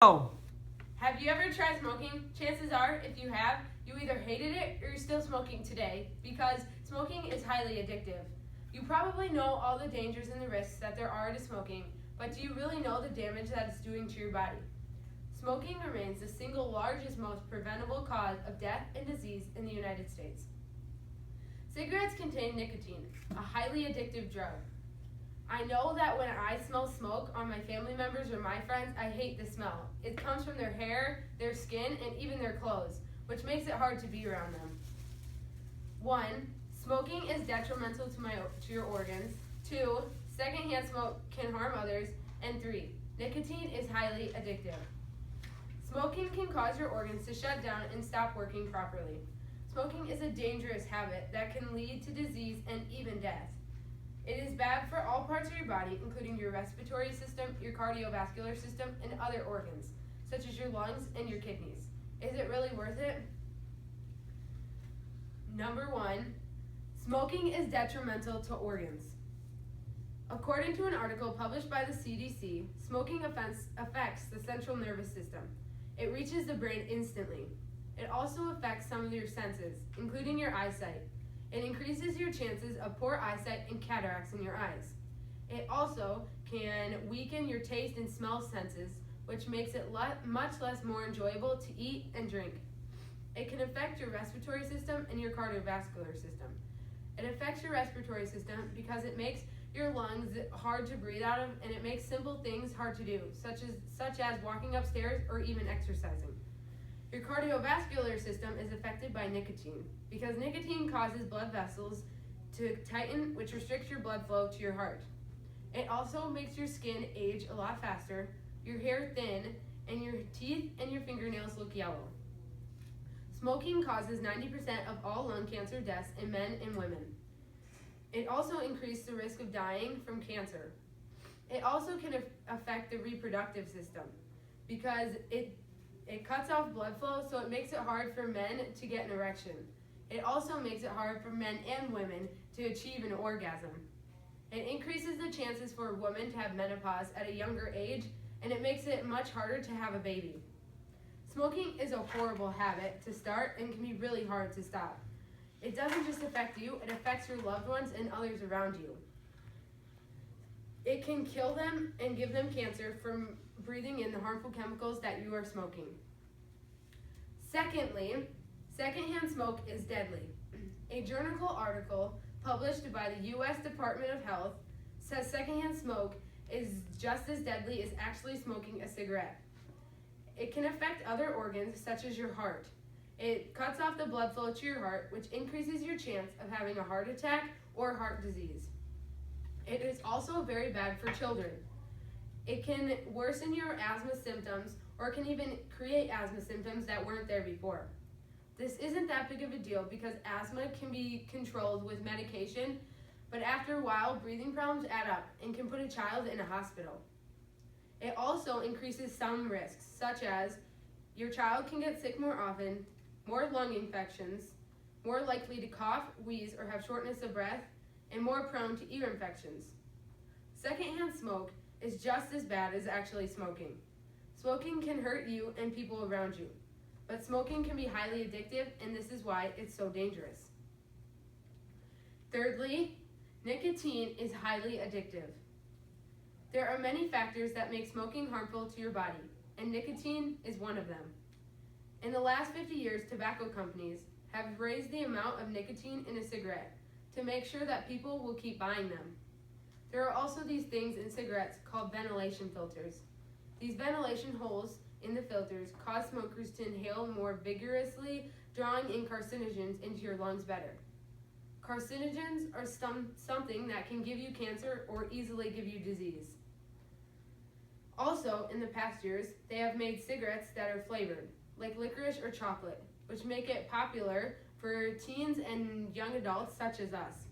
Oh, Have you ever tried smoking? Chances are, if you have, you either hated it or you're still smoking today because smoking is highly addictive. You probably know all the dangers and the risks that there are to smoking, but do you really know the damage that it's doing to your body? Smoking remains the single largest, most preventable cause of death and disease in the United States. Cigarettes contain nicotine, a highly addictive drug. I know that when I smell smoke on my family members or my friends, I hate the smell. It comes from their hair, their skin, and even their clothes, which makes it hard to be around them. 1. Smoking is detrimental to your organs. 2. Secondhand smoke can harm others. And 3. Nicotine is highly addictive. Smoking can cause your organs to shut down and stop working properly. Smoking is a dangerous habit that can lead to disease and even death. It is bad for all parts of your body, including your respiratory system, your cardiovascular system, and other organs, such as your lungs and your kidneys. Is it really worth it? Number 1, smoking is detrimental to organs. According to an article published by the CDC, smoking affects the central nervous system. It reaches the brain instantly. It also affects some of your senses, including your eyesight. It increases your chances of poor eyesight and cataracts in your eyes. It also can weaken your taste and smell senses, which makes it much less more enjoyable to eat and drink. It can affect your respiratory system and your cardiovascular system. It affects your respiratory system because it makes your lungs hard to breathe out of, and it makes simple things hard to do, such as walking upstairs or even exercising. Your cardiovascular system is affected by nicotine because nicotine causes blood vessels to tighten, which restricts your blood flow to your heart. It also makes your skin age a lot faster, your hair thin, and your teeth and your fingernails look yellow. Smoking causes 90% of all lung cancer deaths in men and women. It also increases the risk of dying from cancer. It also can affect the reproductive system because it cuts off blood flow, so it makes it hard for men to get an erection. It also makes it hard for men and women to achieve an orgasm. It increases the chances for a woman to have menopause at a younger age, and it makes it much harder to have a baby. Smoking is a horrible habit to start and can be really hard to stop. It doesn't just affect you, it affects your loved ones and others around you. It can kill them and give them cancer from breathing in the harmful chemicals that you are smoking. Secondly, secondhand smoke is deadly. A journal article published by the U.S. Department of Health says secondhand smoke is just as deadly as actually smoking a cigarette. It can affect other organs such as your heart. It cuts off the blood flow to your heart, which increases your chance of having a heart attack or heart disease. It is also very bad for children. It can worsen your asthma symptoms, or it can even create asthma symptoms that weren't there before. This isn't that big of a deal because asthma can be controlled with medication, but after a while, breathing problems add up and can put a child in a hospital. It also increases some risks, such as your child can get sick more often, more lung infections, more likely to cough, wheeze, or have shortness of breath, and more prone to ear infections. Secondhand smoke is just as bad as actually smoking. Smoking can hurt you and people around you, but smoking can be highly addictive, and this is why it's so dangerous. Thirdly, nicotine is highly addictive. There are many factors that make smoking harmful to your body, and nicotine is one of them. In the last 50 years, tobacco companies have raised the amount of nicotine in a cigarette to make sure that people will keep buying them. There are also these things in cigarettes called ventilation filters. These ventilation holes in the filters cause smokers to inhale more vigorously, drawing in carcinogens into your lungs better. Carcinogens are something that can give you cancer or easily give you disease. Also, in the past years, they have made cigarettes that are flavored, like licorice or chocolate, which make it popular for teens and young adults such as us.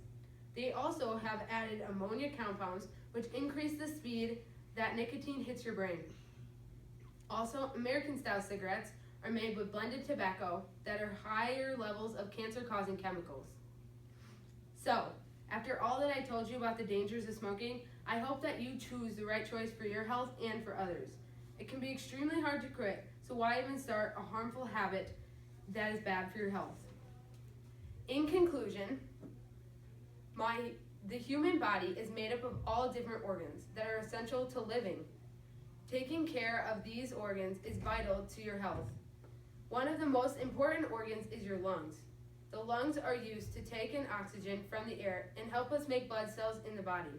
They also have added ammonia compounds, which increase the speed that nicotine hits your brain. Also, American-style cigarettes are made with blended tobacco that are higher levels of cancer-causing chemicals. So, after all that I told you about the dangers of smoking, I hope that you choose the right choice for your health and for others. It can be extremely hard to quit, so why even start a harmful habit that is bad for your health? In conclusion, the human body is made up of all different organs that are essential to living. Taking care of these organs is vital to your health. One of the most important organs is your lungs. The lungs are used to take in oxygen from the air and help us make blood cells in the body.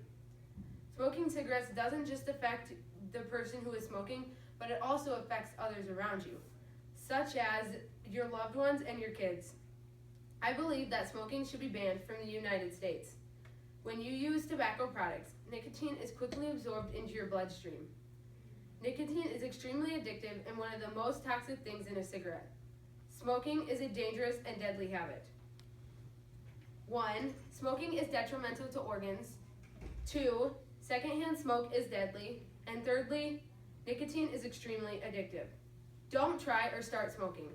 Smoking cigarettes doesn't just affect the person who is smoking, but it also affects others around you, such as your loved ones and your kids. I believe that smoking should be banned from the United States. When you use tobacco products, nicotine is quickly absorbed into your bloodstream. Nicotine is extremely addictive and one of the most toxic things in a cigarette. Smoking is a dangerous and deadly habit. 1. Smoking is detrimental to organs. 2. Secondhand smoke is deadly. And thirdly, nicotine is extremely addictive. Don't try or start smoking.